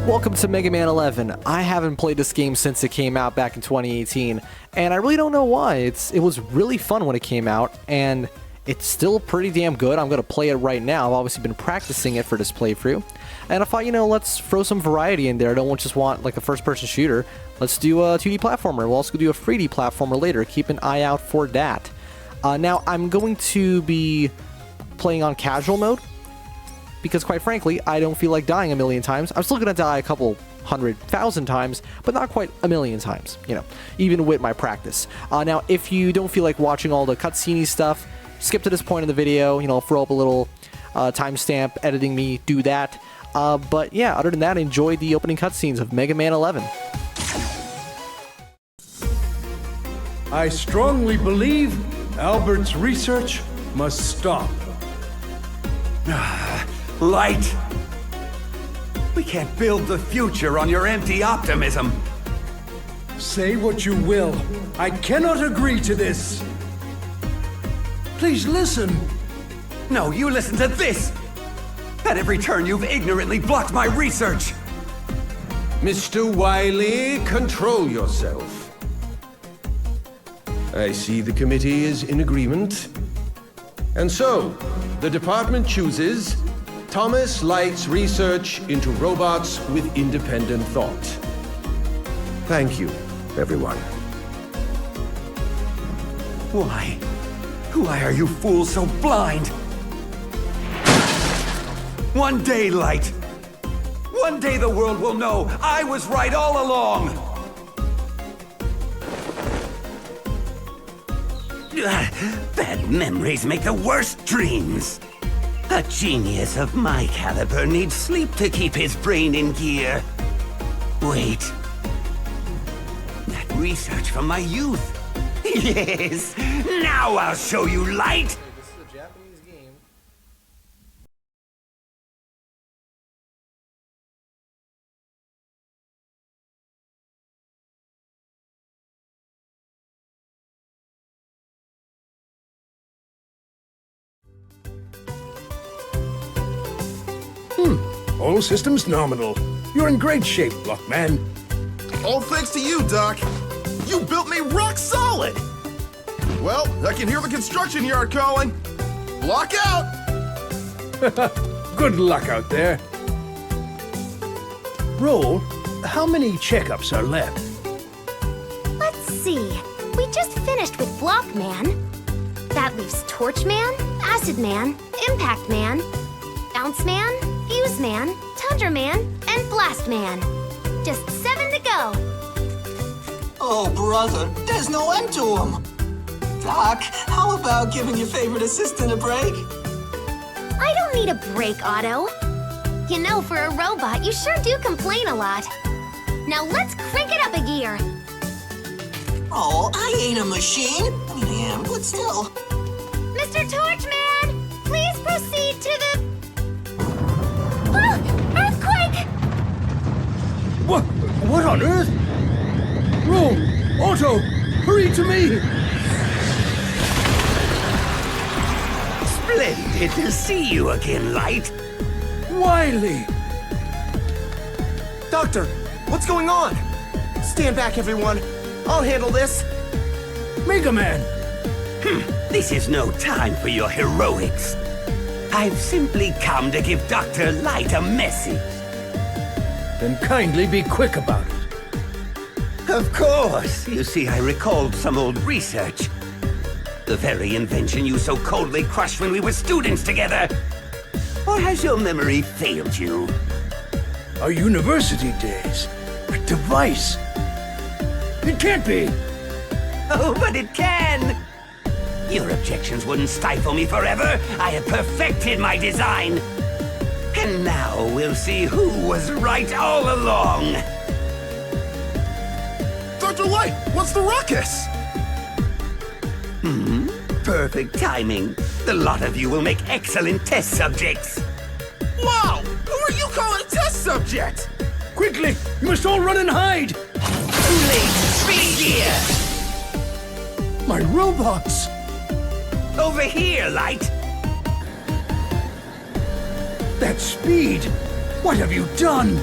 Welcome to Mega Man 11. I haven't played this game since it came out back in 2018, and I really don't know why. It was really fun when it came out, and it's still pretty damn good. I'm going to play it right now. I've obviously been practicing it for this playthrough, and I thought, let's throw some variety in there. I don't just want like a first-person shooter. Let's do a 2D platformer. We'll also do a 3D platformer later. Keep an eye out for that. Now, I'm going to be playing on casual mode, because quite frankly, I don't feel like dying a million times. I'm still going to die a couple 100,000 times, but not quite a million times, even with my practice. Now, if you don't feel like watching all the cutscene stuff, skip to this point in the video, throw up a little timestamp, editing me, do that. But yeah, other than that, enjoy the opening cutscenes of Mega Man 11. I strongly believe Albert's research must stop. Light! We can't build the future on your empty optimism. Say what you will. I cannot agree to this. Please listen. No, you listen to this! At every turn, you've ignorantly blocked my research! Mr. Wily, control yourself. I see the committee is in agreement. And so, the department chooses Thomas Light's research into robots with independent thought. Thank you, everyone. Why are you fools so blind? One day, Light. One day the world will know I was right all along. Bad memories make the worst dreams. A genius of my caliber needs sleep to keep his brain in gear. Wait. That research from my youth. Yes! Now I'll show you, Light! This is a Japanese game. All systems nominal. You're in great shape, Blockman. All thanks to you, Doc. You built me rock solid. Well, I can hear the construction yard calling. Block out! Good luck out there. Roll, how many checkups are left? Let's see. We just finished with Blockman. That leaves Torch Man, Acid Man, Impact Man, Bounce Man, Fuse Man, Tundra Man, and Blast Man. Just 7 to go. Oh, brother, there's no end to them. Doc, how about giving your favorite assistant a break? I don't need a break, Otto. For a robot, you sure do complain a lot. Now let's crank it up a gear. Oh, I ain't a machine. I mean, I am, but still. Mr. Torchman, please proceed to the... Oh, earthquake! What on earth? Roll, Otto, hurry to me! Splendid to see you again, Light. Wily! Doctor, what's going on? Stand back, everyone. I'll handle this. Mega Man! This is no time for your heroics. I've simply come to give Dr. Light a message. Then kindly be quick about it. Of course. You see, I recalled some old research. The very invention you so coldly crushed when we were students together. Or has your memory failed you? Our university days. A device. It can't be. Oh, but it can! Your objections wouldn't stifle me forever. I have perfected my design. And now we'll see who was right all along. Dr. Light, what's the ruckus? Perfect timing. The lot of you will make excellent test subjects. Wow! Who are you calling a test subject? Quickly, you must all run and hide. Too late. Speed gear. My robots. Over here, Light. That speed. What have you done?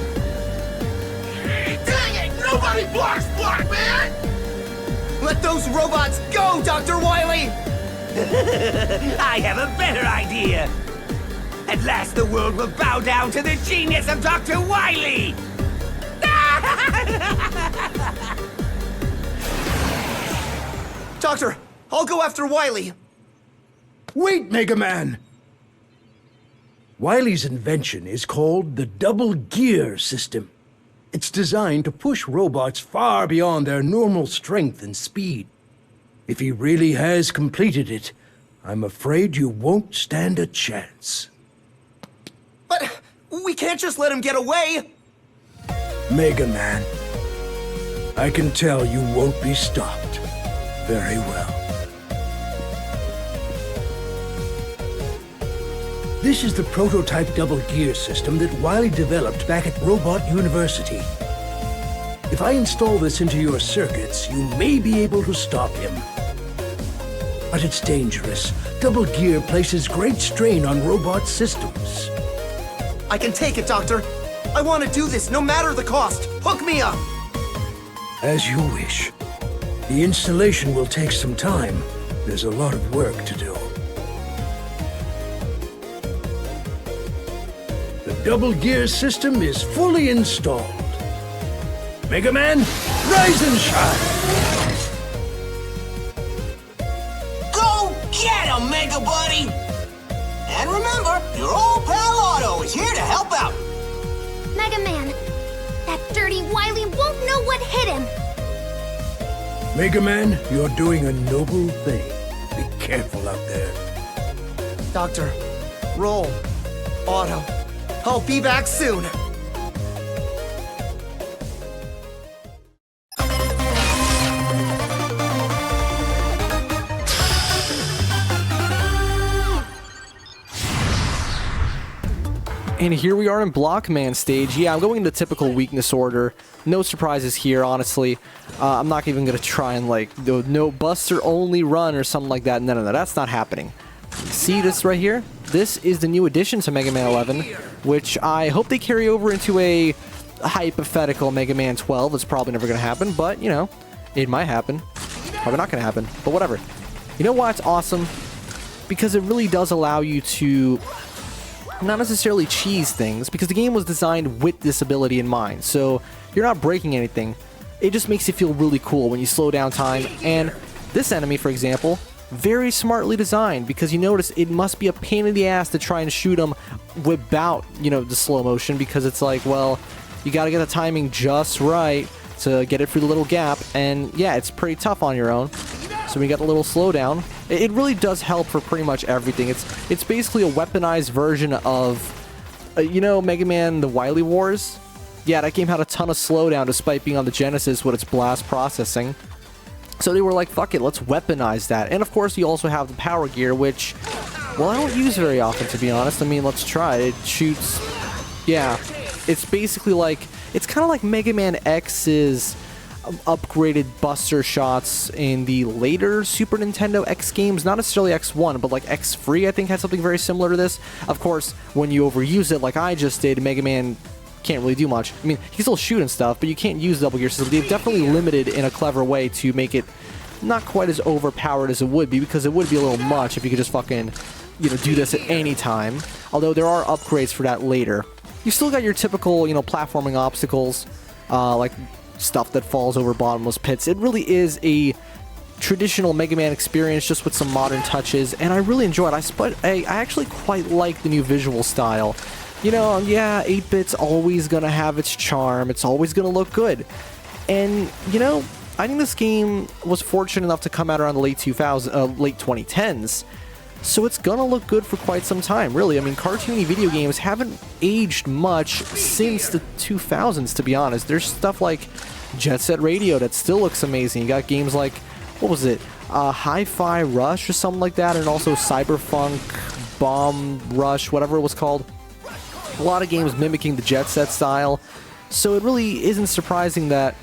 Nobody blocks Block Man! Let those robots go, Dr. Wily! I have a better idea. At last the world will bow down to the genius of Dr. Wily! Doctor, I'll go after Wily. Wait, Mega Man! Wily's invention is called the Double Gear System. It's designed to push robots far beyond their normal strength and speed. If he really has completed it, I'm afraid you won't stand a chance. But we can't just let him get away! Mega Man, I can tell you won't be stopped. Very well. This is the prototype double gear system that Wily developed back at Robot University. If I install this into your circuits, you may be able to stop him. But it's dangerous. Double gear places great strain on robot systems. I can take it, Doctor. I want to do this no matter the cost. Hook me up! As you wish. The installation will take some time. There's a lot of work to do. The double gear system is fully installed. Mega Man, rise and shine! Go get him, Mega Buddy! And remember, your old pal Otto is here to help out. Mega Man, that dirty Wily won't know what hit him. Mega Man, you're doing a noble thing. Be careful out there. Doctor, roll. Otto, I'll be back soon. And here we are in Blockman stage. Yeah, I'm going into typical weakness order. No surprises here, honestly. I'm not even going to try and, like, no Buster only run or something like that. No, that's not happening. See this right here? This is the new addition to Mega Man 11, which I hope they carry over into a hypothetical Mega Man 12. It's probably never going to happen, but, you know, it might happen. Probably not going to happen, but whatever. You know why it's awesome? Because it really does allow you to not necessarily cheese things, because the game was designed with this ability in mind, so you're not breaking anything. It just makes it feel really cool when you slow down time. And this enemy, for example, very smartly designed, because you notice it must be a pain in the ass to try and shoot him without, you know, the slow motion, because it's like, well, you gotta get the timing just right to get it through the little gap, and yeah, it's pretty tough on your own. So we got a little slowdown. It really does help for pretty much everything. It's basically a weaponized version of, you know, Mega Man The Wily Wars? Yeah, that game had a ton of slowdown despite being on the Genesis with its blast processing. So they were like, fuck it, let's weaponize that. And of course, you also have the power gear, which, well, I don't use very often, to be honest. I mean, let's try it. It shoots, yeah. It's basically like, it's kind of like Mega Man X's upgraded Buster shots in the later Super Nintendo X games, not necessarily X1, but like X3 I think had something very similar to this. Of course, when you overuse it like I just did, Mega Man can't really do much. I mean, he can still shoot and stuff, but you can't use double gear system. They've definitely limited in a clever way to make it not quite as overpowered as it would be, because it would be a little much if you could just fucking, you know, do this at any time. Although there are upgrades for that later. You still got your typical, you know, platforming obstacles, like stuff that falls over bottomless pits. It really is a traditional Mega Man experience, just with some modern touches, and I really enjoy it. I actually quite like the new visual style. You know, yeah, 8-bit's always gonna have its charm. It's always gonna look good. And, you know, I think this game was fortunate enough to come out around the late 2010s. So it's gonna look good for quite some time, really. I mean, cartoony video games haven't aged much since the 2000s, to be honest. There's stuff like Jet Set Radio that still looks amazing. You got games like, what was it? Hi-Fi Rush or something like that, and also Cyberpunk, Bomb Rush, whatever it was called. A lot of games mimicking the Jet Set style. So it really isn't surprising that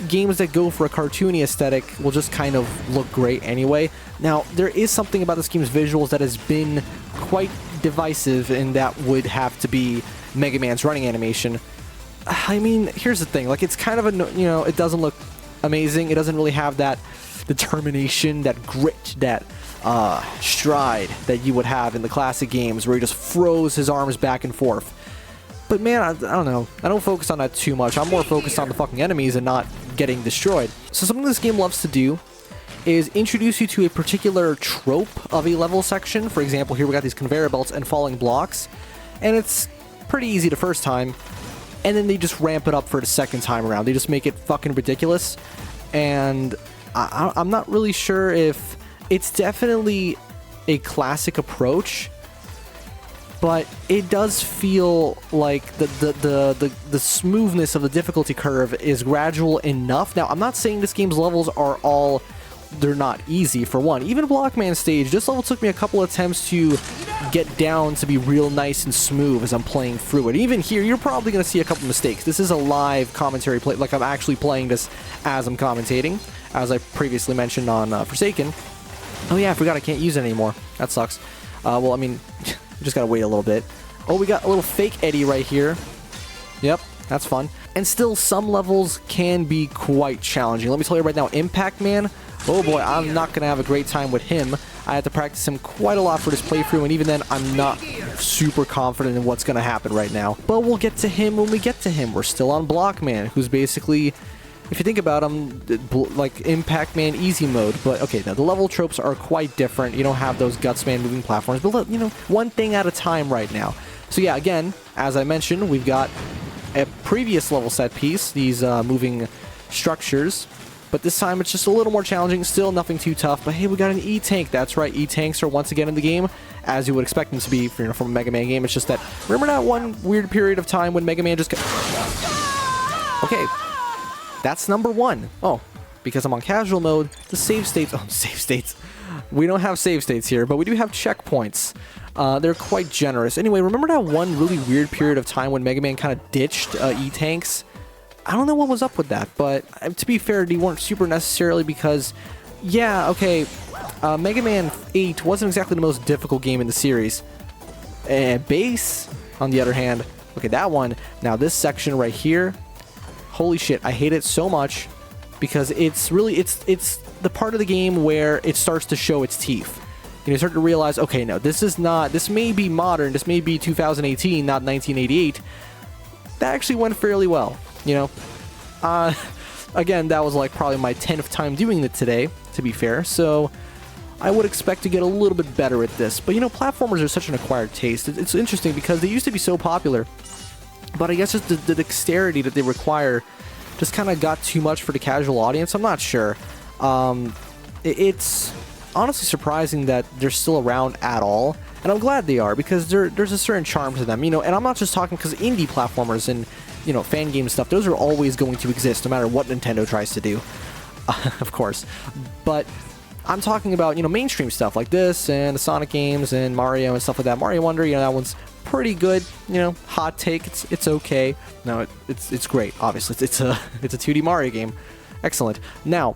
games that go for a cartoony aesthetic will just kind of look great anyway. Now, there is something about this game's visuals that has been quite divisive, and that would have to be Mega Man's running animation. I mean, here's the thing. Like, it's kind of a, it doesn't look amazing. It doesn't really have that determination, that grit, that stride that you would have in the classic games where he just froze his arms back and forth. But man, I don't know. I don't focus on that too much. I'm more focused on the fucking enemies and not getting destroyed. So something this game loves to do is introduce you to a particular trope of a level section. For example, here we got these conveyor belts and falling blocks, and it's pretty easy the first time, and then they just ramp it up for the second time around. They just make it fucking ridiculous, and I'm not really sure if it's definitely a classic approach, but it does feel like the smoothness of the difficulty curve is gradual enough. Now, I'm not saying this game's levels are all, they're not easy, for one. Even Blockman stage, this level took me a couple attempts to get down to be real nice and smooth as I'm playing through it. Even here, you're probably going to see a couple mistakes. This is a live commentary play, like I'm actually playing this as I'm commentating, as I previously mentioned on Forsaken. Oh yeah, I forgot I can't use it anymore. That sucks. Well, I mean, just gotta wait a little bit. Oh, we got a little fake Eddie right here. Yep, that's fun. And still, some levels can be quite challenging. Let me tell you right now, Impact Man, oh boy, I'm not gonna have a great time with him. I had to practice him quite a lot for this playthrough, and even then, I'm not super confident in what's gonna happen right now. But we'll get to him when we get to him. We're still on Blockman, who's basically, if you think about them, like Impact Man easy mode. But okay, now the level tropes are quite different. You don't have those Guts Man moving platforms, but one thing at a time right now. So yeah, again, as I mentioned, we've got a previous level set piece, these moving structures, but this time it's just a little more challenging. Still nothing too tough, but hey, we got an E-Tank. That's right, E-Tanks are once again in the game, as you would expect them to be from a Mega Man game. It's just that, remember that one weird period of time when Mega Man just okay. That's number one. Oh, because I'm on casual mode, the save states... Oh, save states. We don't have save states here, but we do have checkpoints. They're quite generous. Anyway, remember that one really weird period of time when Mega Man kind of ditched E-Tanks? I don't know what was up with that, but to be fair, they weren't super necessarily because... Yeah, okay, Mega Man 8 wasn't exactly the most difficult game in the series. Base, on the other hand... Okay, that one. Now, this section right here... Holy shit, I hate it so much because it's really, it's the part of the game where it starts to show its teeth. You start to realize, okay, no, this may be modern, this may be 2018, not 1988. That actually went fairly well, Again, that was like probably my 10th time doing it today, to be fair, so I would expect to get a little bit better at this. But platformers are such an acquired taste. It's interesting because they used to be so popular. But I guess just the dexterity that they require just kind of got too much for the casual audience. I'm not sure. It's honestly surprising that they're still around at all. And I'm glad they are, because there's a certain charm to them. And I'm not just talking because indie platformers and, fan game stuff, those are always going to exist no matter what Nintendo tries to do. Of course. But I'm talking about, mainstream stuff like this and the Sonic games and Mario and stuff like that. Mario Wonder, that one's pretty good, hot take, it's okay. No, it's great, obviously. It's a 2D Mario game. Excellent. Now,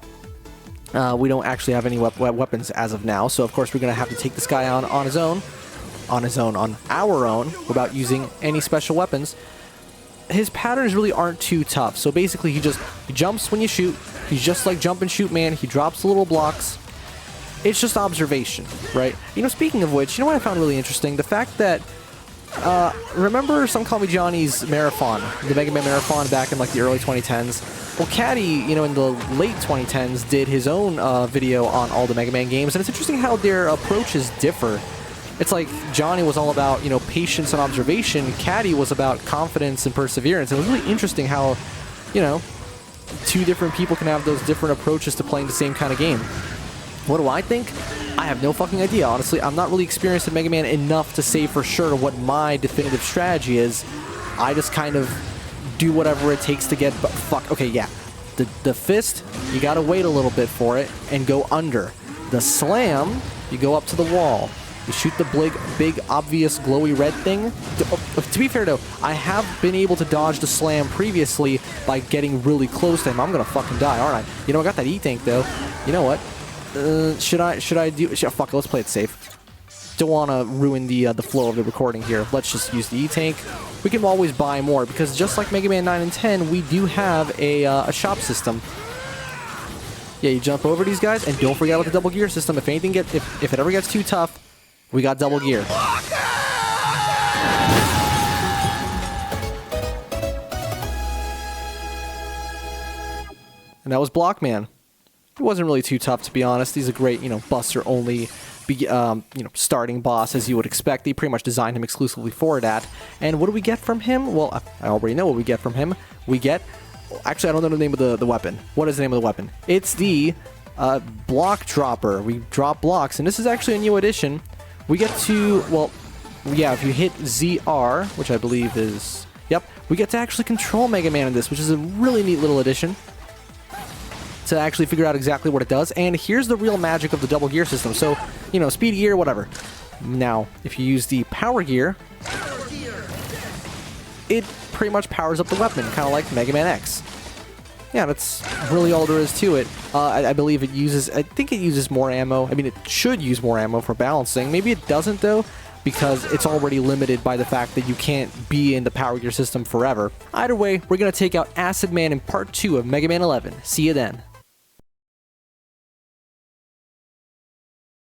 we don't actually have any weapons as of now, so of course we're going to have to take this guy on our own, without using any special weapons. His patterns really aren't too tough, so basically he jumps when you shoot. He's just like Jump and Shoot Man. He drops the little blocks. It's just observation, right? Speaking of which, what I found really interesting? The fact that remember Some Call Me Johnny's marathon, the Mega Man marathon back in like the early 2010s? Well, Caddy, in the late 2010s did his own video on all the Mega Man games, and it's interesting how their approaches differ. It's like Johnny was all about, patience and observation. Caddy was about confidence and perseverance. It was really interesting how, two different people can have those different approaches to playing the same kind of game. What do I think? I have no fucking idea, honestly. I'm not really experienced in Mega Man enough to say for sure what my definitive strategy is. I just kind of do whatever it takes to get... Fuck, okay, yeah. The fist, you gotta wait a little bit for it and go under. The slam, you go up to the wall. You shoot the big obvious glowy red thing. To be fair, though, I have been able to dodge the slam previously by getting really close to him. I'm gonna fucking die, aren't I? I got that E-Tank, though. You know what? Should I do... fuck it, let's play it safe. Don't want to ruin the flow of the recording here. Let's just use the E-Tank. we can always buy more, because just like Mega Man 9 and 10, we do have a shop system. Yeah, you jump over these guys, and don't forget about the double gear system. If anything if it ever gets too tough, we got double gear. And that was Blockman. It wasn't really too tough, to be honest. He's a great, Buster only, starting boss, as you would expect. They pretty much designed him exclusively for that. And what do we get from him? Well, I already know what we get from him. We get, actually, I don't know the name of the weapon. What is the name of the weapon? It's the block dropper. We drop blocks, and this is actually a new addition. We get to, well, yeah, if you hit ZR, which I believe is, yep, we get to actually control Mega Man in this, which is a really neat little addition to actually figure out exactly what it does. And here's the real magic of the double gear system. So, speed gear, whatever. Now, if you use the power gear, it pretty much powers up the weapon, kind of like Mega Man X. Yeah, that's really all there is to it. I believe it uses, I think it uses more ammo. I mean, it should use more ammo for balancing. Maybe it doesn't, though, because it's already limited by the fact that you can't be in the power gear system forever. Either way, we're going to take out Acid Man in part 2 of Mega Man 11. See you then.